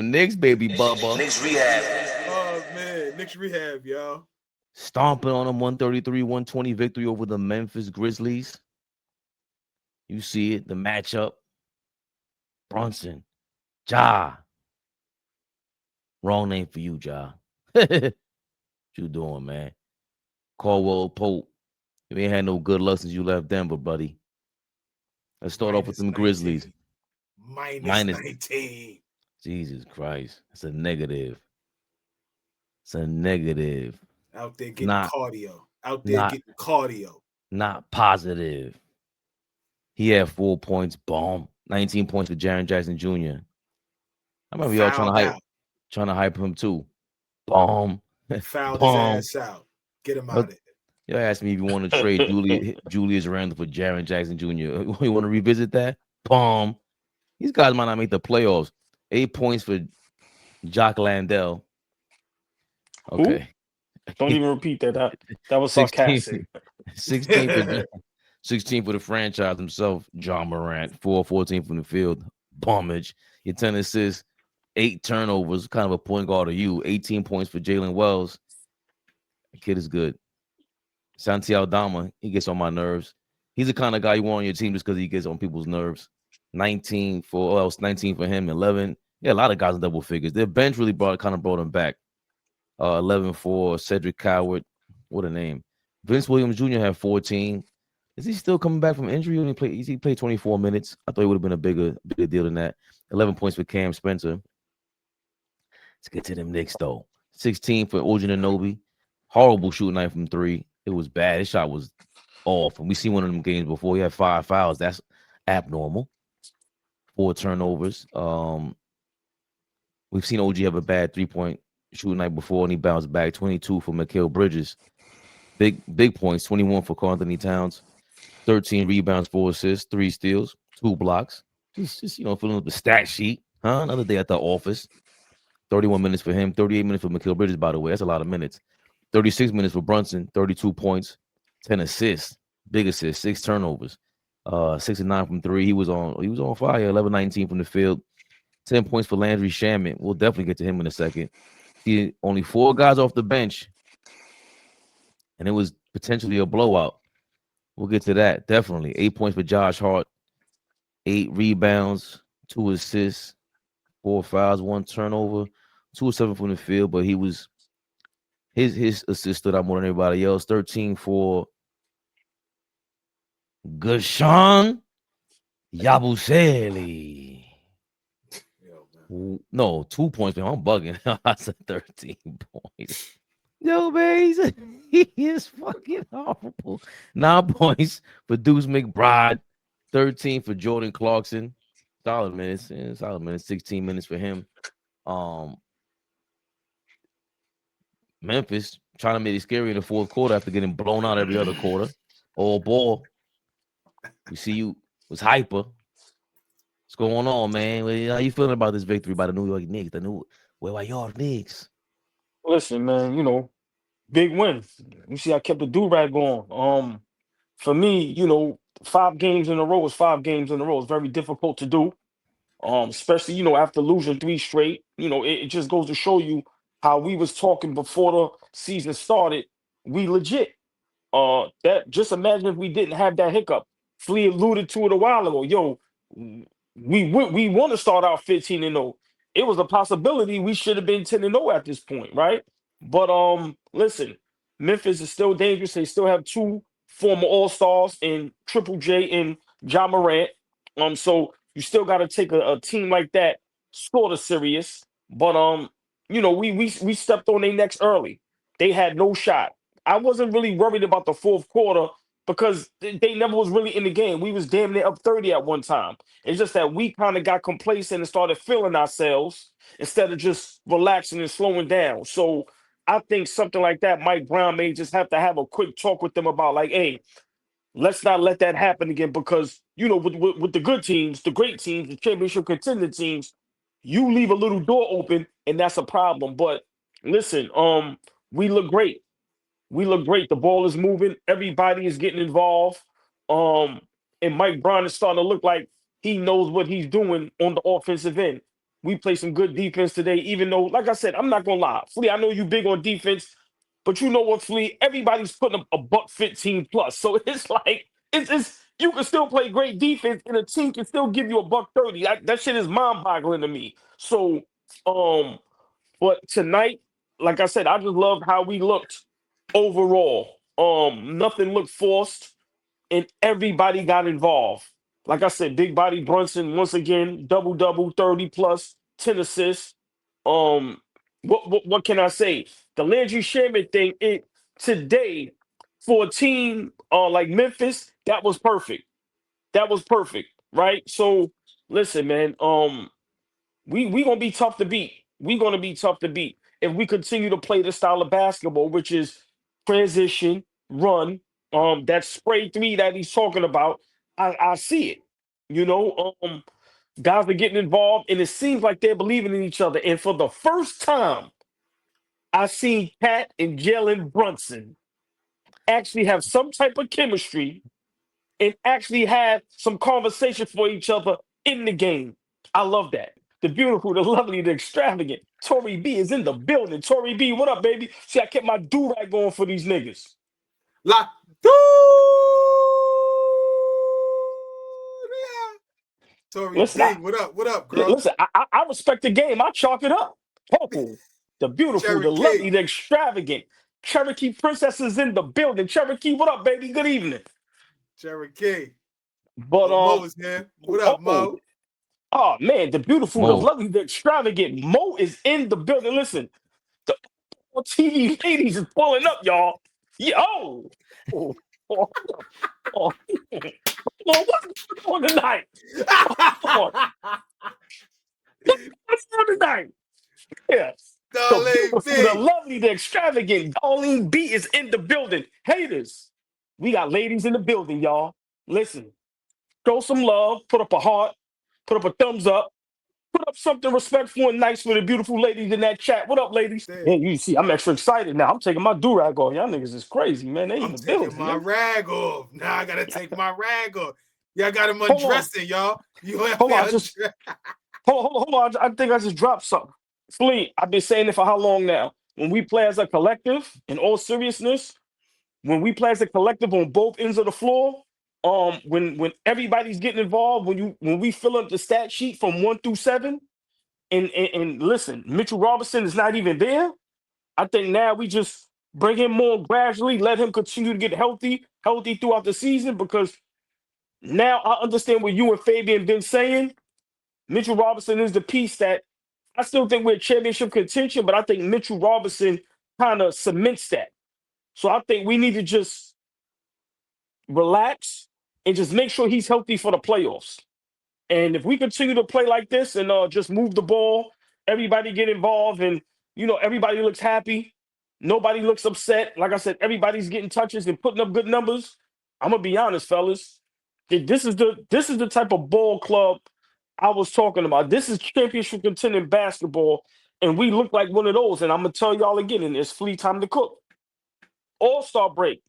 Knicks, baby, Bubba. Knicks Rehab. Oh man, Knicks Rehab, y'all. Stomping on them 133-120 victory over the Memphis Grizzlies. You see it, the matchup. Brunson. Ja. Wrong name for you, Ja. What you doing, man? Caldwell Pope. You ain't had no good luck since you left Denver, buddy. Let's start off with them 19. Grizzlies. Minus 19. Jesus Christ. It's a negative. It's a negative. Out there getting cardio. Not positive. He had 4 points. Bomb. 19 points for Jaren Jackson Jr. I remember y'all trying to hype him too. Bomb. Fouled his ass out. Get him out of it. Y'all asked me if you want to trade Julius Randle for Jaren Jackson Jr. You want to revisit that? Bomb. These guys might not make the playoffs. 8 points for Jock Landale. Okay. Who? Don't even repeat that. That was sarcastic. 16 for the franchise himself, John Morant. 4-14 from the field. Bombage. Your 10 assists, 8 turnovers. Kind of a point guard of you. 18 points for Jalen Wells. The kid is good. Santi Aldama, he gets on my nerves. He's the kind of guy you want on your team just because he gets on people's nerves. 19 for him, 11. Yeah, a lot of guys in double figures. Their bench really brought him back. 11 for Cedric Coward. What a name. Vince Williams Jr. had 14. Is he still coming back from injury? He played 24 minutes. I thought it would have been a bigger deal than that. 11 points for Cam Spencer. Let's get to them Knicks, though. 16 for Anunoby. Horrible shooting night from 3. It was bad. His shot was off. And we seen one of them games before. He had 5 fouls. That's abnormal. 4 turnovers. We've seen OG have a bad 3-point shooting night before, and he bounced back. 22 for Mikal Bridges. Big points. 21 for Karl-Anthony Towns. 13 rebounds, 4 assists, 3 steals, 2 blocks. Just filling up the stat sheet. Another day at the office. 31 minutes for him. 38 minutes for Mikal Bridges, by the way. That's a lot of minutes. 36 minutes for Brunson. 32 points, 10 assists. Big assists, 6 turnovers. 6 and 9 from 3. He was on fire. 11-19 from the field. 10 points for Landry Shamet. We'll definitely get to him in a second. See, only 4 guys off the bench, and it was potentially a blowout. We'll get to that, definitely. 8 points for Josh Hart. 8 rebounds, 2 assists, 4 fouls, 1 turnover, 2 of 7 from the field, but his assist stood out more than everybody else. 13 for Gashan Yabusele. No, 2 points, man. I'm bugging. I said 13 points. Yo, man, he is fucking horrible. 9 points for Deuce McBride. 13 for Jordan Clarkson. Solid minutes. 16 minutes for him. Memphis trying to make it scary in the fourth quarter after getting blown out every other quarter. All ball. We see you was hyper. What's going on, man? How you feeling about this victory by the New York Knicks? Where are your Knicks? Listen, man, big win. You see, I kept the do-rag on. For me, 5 games in a row is 5 games in a row. It's very difficult to do. Especially, after losing 3 straight. It just goes to show you how we was talking before the season started. We legit. That just imagine if we didn't have that hiccup. Flea alluded to it a while ago. Yo, we want to start out 15-0. It was a possibility we should have been 10-0 at this point, right? But listen, Memphis is still dangerous. They still have 2 former All-Stars in Triple J and Ja Morant. So you still got to take a team like that sort of serious. But we stepped on their necks early. They had no shot. I wasn't really worried about the fourth quarter because they never was really in the game. We was damn near up 30 at one time. It's just that we kind of got complacent and started feeling ourselves instead of just relaxing and slowing down. So I think something like that, Mike Brown may just have to have a quick talk with them about like, hey, let's not let that happen again because, with the good teams, the great teams, the championship contending teams, you leave a little door open and that's a problem. But listen, we look great. We look great. The ball is moving. Everybody is getting involved. And Mike Brown is starting to look like he knows what he's doing on the offensive end. We play some good defense today, even though, like I said, I'm not gonna lie. Flea, I know you big on defense, but you know what, Flea? Everybody's putting up a buck 15 plus. So it's like it's you can still play great defense and a team can still give you a buck 30. That shit is mind-boggling to me. So but tonight, like I said, I just loved how we looked overall. Nothing looked forced, and everybody got involved. Like I said, big body Brunson once again, double, 30 plus, 10 assists. What can I say? The Landry Shamet thing, it today for a team like Memphis, that was perfect. That was perfect, right? So listen, man. We gonna be tough to beat. We gonna be tough to beat if we continue to play the style of basketball, which is transition, run. That spray three that he's talking about, I see it. You know, guys are getting involved, and it seems like they're believing in each other. And for the first time, I seen Pat and Jalen Brunson actually have some type of chemistry and actually have some conversation for each other in the game. I love that. The beautiful, the lovely, the extravagant. Tory B is in the building. Tory B, what up, baby? See, I kept my do-rag going for these niggas. La Tory Listen, B, what up? What up, girl? listen, I respect the game. I chalk it up. Oh, the beautiful, the Cherokee. lovely, the extravagant. Cherokee Princess is in the building. Cherokee, what up, baby? Good evening. Cherokee. But Mo is here. What up, Mo? Oh man, the beautiful, Mo. the lovely, the extravagant Mo is in the building. Listen, the TV ladies is pulling up, y'all. Yo, oh, oh, oh. Well, what's going on tonight? What's on tonight? Yes. Darlene The B. lovely, the extravagant Darlene B is in the building. Haters, we got ladies in the building, y'all. Listen, show some love, put up a heart, put up a thumbs up, put up something respectful and nice for the beautiful ladies in that chat. What up, ladies? Damn. Man, you see, I'm extra excited now. I'm taking my do-rag off. Y'all niggas is crazy, man. They in I'm the taking building. my Man. rag off. Now I gotta take my rag off. Y'all got him Hold on. undressing, y'all. You have Hold to on, hold on. I think I just dropped something. Flea, I've been saying it for how long now? When we play as a collective, in all seriousness, when we play as a collective on both ends of the floor, when everybody's getting involved, when we fill up the stat sheet from 1 through 7, and listen, Mitchell Robinson is not even there. I think now we just bring him more gradually, let him continue to get healthy throughout the season, because now I understand what you and Fabian been saying. Mitchell Robinson is the piece that I still think we're championship contention, but I think Mitchell Robinson kind of cements that. So I think we need to just relax and just make sure he's healthy for the playoffs. And if we continue to play like this and just move the ball, everybody get involved, and everybody looks happy, nobody looks upset. Like I said, everybody's getting touches and putting up good numbers. I'm gonna be honest, fellas. This is the type of ball club I was talking about. This is championship contending basketball, and we look like one of those. And I'm gonna tell y'all again, and it's Flea time to cook. All-Star break.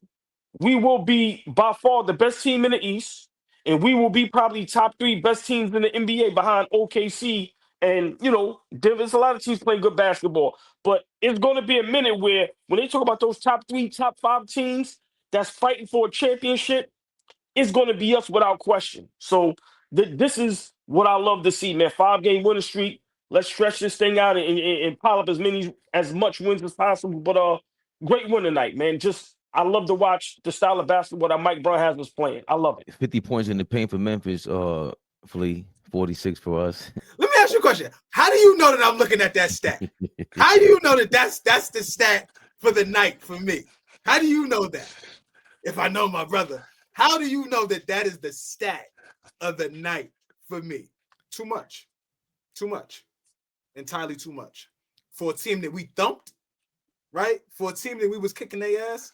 We will be by far the best team in the East, and we will be probably top 3 best teams in the NBA behind OKC. And there's a lot of teams playing good basketball, but it's going to be a minute where when they talk about those top 3, top 5 teams that's fighting for a championship, it's going to be us without question. So this is what I love to see, man. 5-game winning streak. Let's stretch this thing out and pile up as much wins as possible. But great win tonight, man. I love to watch the style of basketball that Mike Brown has us playing. I love it. 50 points in the paint for Memphis, Flea. 46 for us. Let me ask you a question. How do you know that I'm looking at that stat? How do you know that that's the stat for the night for me? How do you know that? If I know my brother, how do you know that is the stat of the night for me? Too much. Entirely too much. For a team that we thumped, right? For a team that we was kicking their ass.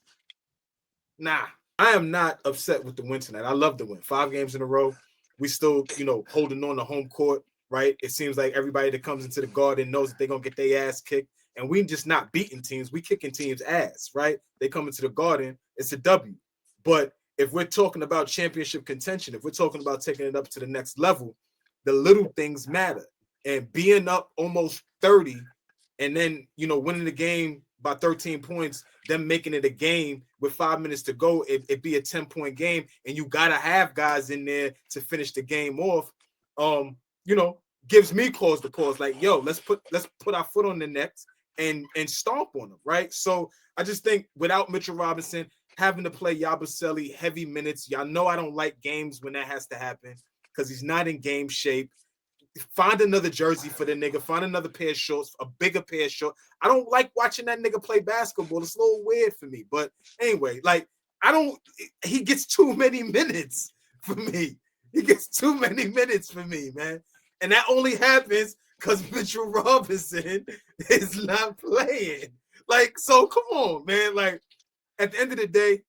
Nah, I am not upset with the win tonight. I love the win. 5 games in a row. We still, holding on to home court, right? It seems like everybody that comes into the Garden knows that they're going to get their ass kicked. And we just not beating teams. We kicking teams' ass, right? They come into the Garden, it's a W. But if we're talking about championship contention, if we're talking about taking it up to the next level, the little things matter. and being up almost 30 and then, winning the game by 13 points, them making it a game with 5 minutes to go, it be a 10-point game, and you got to have guys in there to finish the game off, gives me cause to pause. Like, yo, let's put our foot on the neck and stomp on them, right? So I just think without Mitchell Robinson having to play Yabusele heavy minutes, y'all know I don't like games when that has to happen because he's not in game shape. Find another jersey for the nigga. Find another pair of shorts, a bigger pair of shorts. I don't like watching that nigga play basketball. It's a little weird for me. But anyway, like, he gets too many minutes for me. He gets too many minutes for me, man. And that only happens because Mitchell Robinson is not playing. Like, so come on, man. Like, at the end of the day,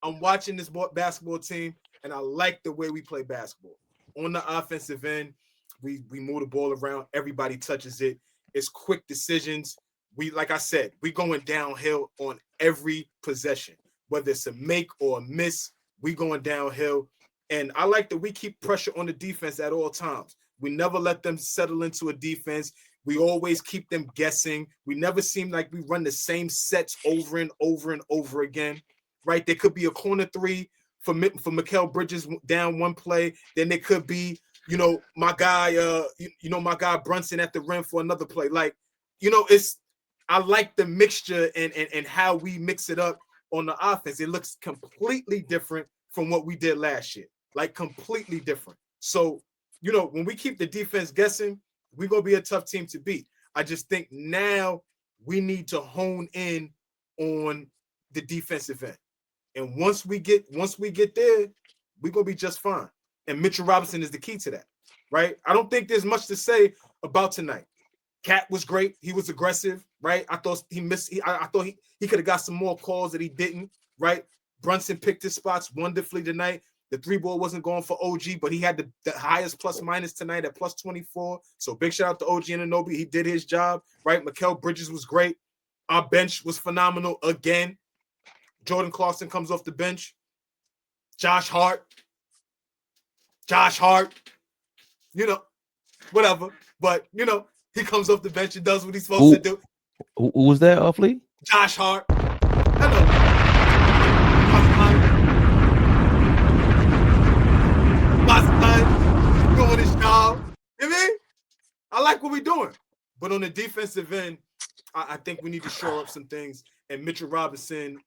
I'm watching this basketball team, and I like the way we play basketball. On the offensive end, we move the ball around. Everybody touches it. It's quick decisions. Like I said, we going downhill on every possession. Whether it's a make or a miss, we going downhill. And I like that we keep pressure on the defense at all times. We never let them settle into a defense. We always keep them guessing. We never seem like we run the same sets over and over and over again, right? There could be a corner three for Mikal Bridges down one play. Then there could be, my guy, my guy Brunson at the rim for another play. Like, I like the mixture and how we mix it up on the offense. It looks completely different from what we did last year, like completely different. So, when we keep the defense guessing, we're going to be a tough team to beat. I just think now we need to hone in on the defensive end. And once we get there, we're going to be just fine. And Mitchell Robinson is the key to that, right? I don't think there's much to say about tonight. Cat was great. He was aggressive, right? I thought he missed. I thought he could have got some more calls that he didn't, right? Brunson picked his spots wonderfully tonight. The 3-ball wasn't going for OG, but he had the highest plus minus tonight at plus 24. So big shout out to OG and Anunoby. He did his job, right? Mikal Bridges was great. Our bench was phenomenal again. Jordan Clarkson comes off the bench. Josh Hart, whatever. But, he comes off the bench and does what he's supposed to do. Who was that, Flea? Josh Hart. I know. Doing his job. You know what I mean? I like what we're doing. But on the defensive end, I think we need to shore up some things. And Mitchell Robinson,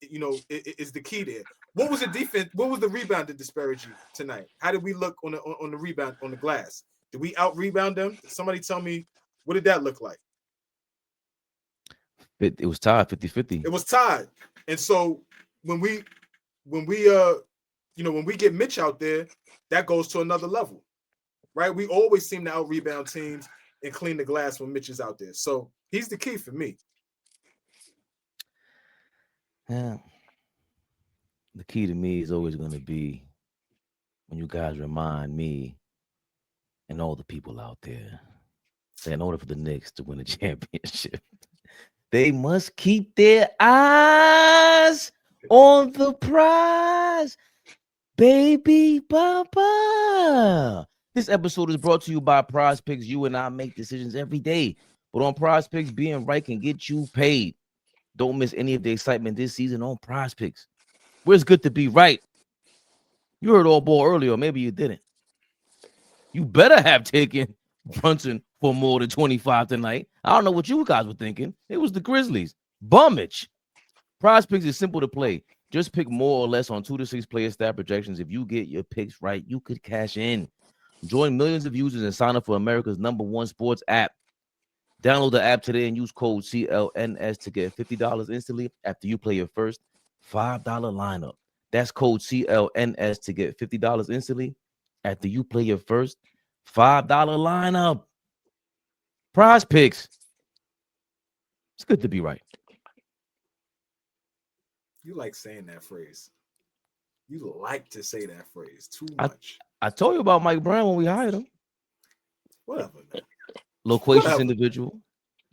is the key there. What was the defense? What was the rebounding disparity tonight? How did we look on the rebound on the glass? Did we out rebound them? Somebody tell me, what did that look like? It was tied 50-50. It was tied. And so when we get Mitch out there, that goes to another level, right? We always seem to out rebound teams and clean the glass when Mitch is out there. So he's the key for me. Yeah. The key to me is always going to be when you guys remind me and all the people out there that in order for the Knicks to win a championship, they must keep their eyes on the prize. Baby Papa. This episode is brought to you by Prize Picks. You and I make decisions every day, but on Prize Picks, being right can get you paid. Don't miss any of the excitement this season on Prize Picks, where it's good to be right. You heard all ball earlier, maybe you didn't. You better have taken Brunson for more than 25 tonight. I don't know what you guys were thinking. It was the Grizzlies. Bummage. Prize Picks is simple to play. Just pick more or less on 2 to 6 player stat projections. If you get your picks right, you could cash in. Join millions of users and sign up for America's #1 sports app. Download the app today and use code CLNS to get $50 instantly after you play your first $5 lineup. That's code CLNS to get $50 instantly after you play your first $5 lineup. Prize Picks. It's good to be right. You like saying that phrase. You like to say that phrase too much. I told you about Mike Brown when we hired him. Whatever, man. Loquacious individual.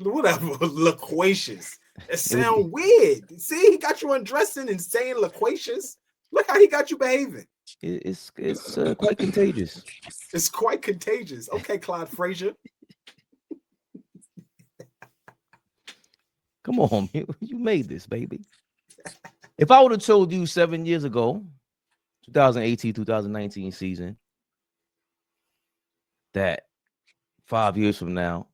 Whatever, loquacious. It sounds weird. See, he got you undressing and saying loquacious. Look how he got you behaving. It's quite contagious. It's quite contagious. Okay, Clyde Frazier. Come on, you made this, baby. If I would have told you 7 years ago, 2018, 2019 season, that 5 years from now,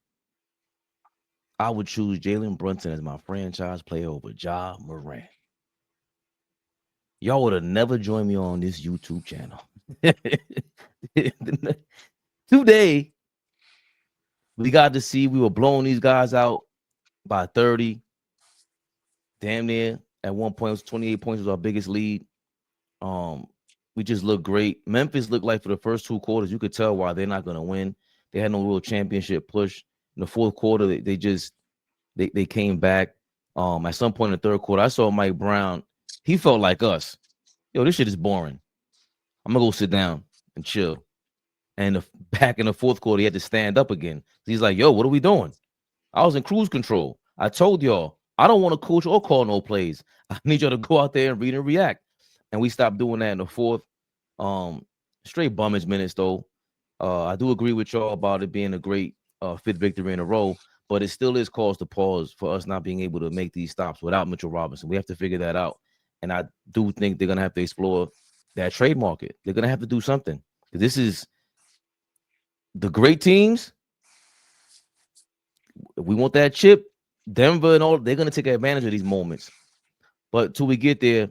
I would choose Jalen Brunson as my franchise player over Ja Morant, y'all would have never joined me on this YouTube channel. Today, we got to see we were blowing these guys out by 30. Damn near. At one point, it was 28 points was our biggest lead. We just looked great. Memphis looked like for the first 2 quarters, you could tell why they're not going to win. They had no real championship push. In the fourth quarter, they came back. At some point in the third quarter, I saw Mike Brown. He felt like us. Yo, this shit is boring. I'm going to go sit down and chill. And back in the fourth quarter, he had to stand up again. He's like, yo, what are we doing? I was in cruise control. I told y'all, I don't want to coach or call no plays. I need y'all to go out there and read and react. And we stopped doing that in the fourth. Straight bummage minutes, though. I do agree with y'all about it being a great fifth victory in a row, but it still is cause to pause for us not being able to make these stops without Mitchell Robinson. We have to figure that out. And I do think they're going to have to explore that trade market. They're going to have to do something. This is the great teams. If we want that chip, Denver and all, they're going to take advantage of these moments. But till we get there,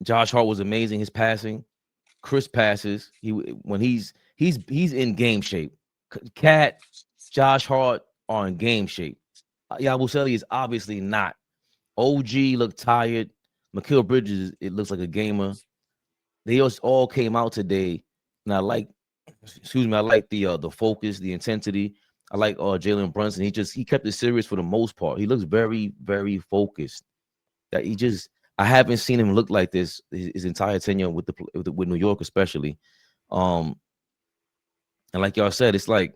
Josh Hart was amazing. His passing, crisp passes. When he's in game shape. Cat, Josh Hart are in game shape. Yabusele is obviously not. OG looked tired. Mikal Bridges, it looks like a gamer. They all came out today, and I like the focus, the intensity. I like Jalen Brunson. He kept it serious for the most part. He looks very, very focused. That I haven't seen him look like this his entire tenure with New York, especially. And like y'all said, it's like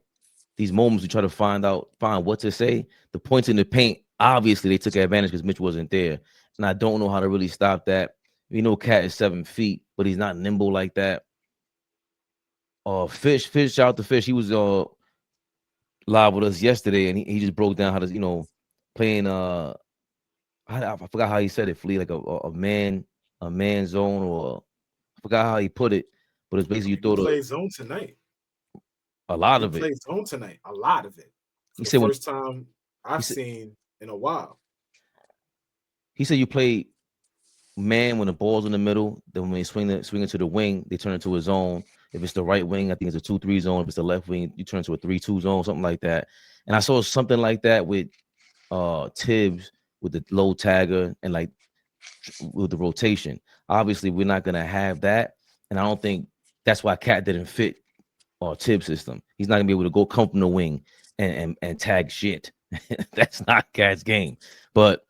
these moments we try to find what to say. The points in the paint, obviously they took advantage because Mitch wasn't there, and I don't know how to really stop that. We know Cat is 7 feet, but he's not nimble like that. Fish, shout out to Fish. He was live with us yesterday, and he just broke down how to, playing I forgot how he said it, Flea, like a man zone, or I forgot how he put it, but it's basically you throw the play zone tonight. A lot of it. Play zone tonight. A lot of it. He said first time I've seen in a while. He said you play man when the ball's in the middle, then when you swing it to the wing, they turn into a zone. If it's the right wing, I think it's a 2-3 zone. If it's the left wing, you turn to a 3-2 zone, something like that. And I saw something like that with Tibbs with the low tagger and like with the rotation. Obviously, we're not gonna have that, and I don't think that's why Cat didn't fit Tibbs' system. He's not gonna be able to go come from the wing and tag shit. That's not Cat's game. But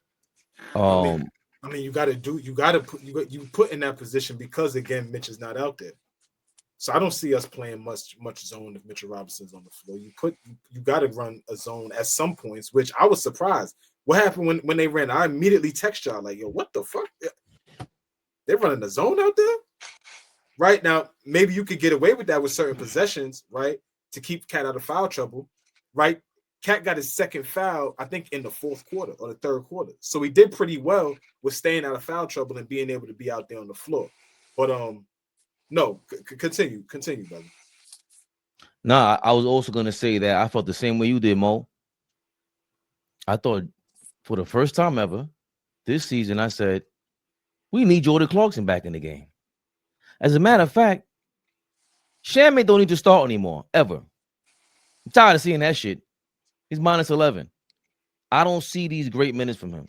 I mean, you put in that position because again, Mitch is not out there. So I don't see us playing much zone if Mitchell Robinson's on the floor. You got to run a zone at some points, which I was surprised. What happened when they ran? I immediately text y'all like, yo, what the fuck? They're running a zone out there? Right now, maybe you could get away with that with certain possessions, right? To keep Cat out of foul trouble, right? Cat got his second foul, I think, in the fourth quarter or the third quarter. So he did pretty well with staying out of foul trouble and being able to be out there on the floor. But no, continue, brother. Nah, I was also gonna say that I felt the same way you did, Mo. I thought for the first time ever this season, I said we need Jordan Clarkson back in the game. As a matter of fact, Shamet don't need to start anymore, ever. I'm tired of seeing that shit. He's minus 11. I don't see these great minutes from him.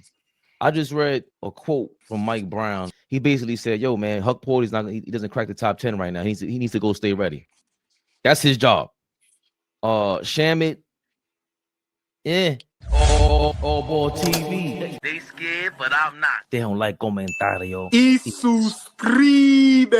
I just read a quote from Mike Brown. He basically said, yo, man, Huck Porty's he doesn't crack the top 10 right now. He needs to go stay ready. That's his job. Shamet, all ball TV. They scared, but I'm not. They don't like comentario. Y suscribe.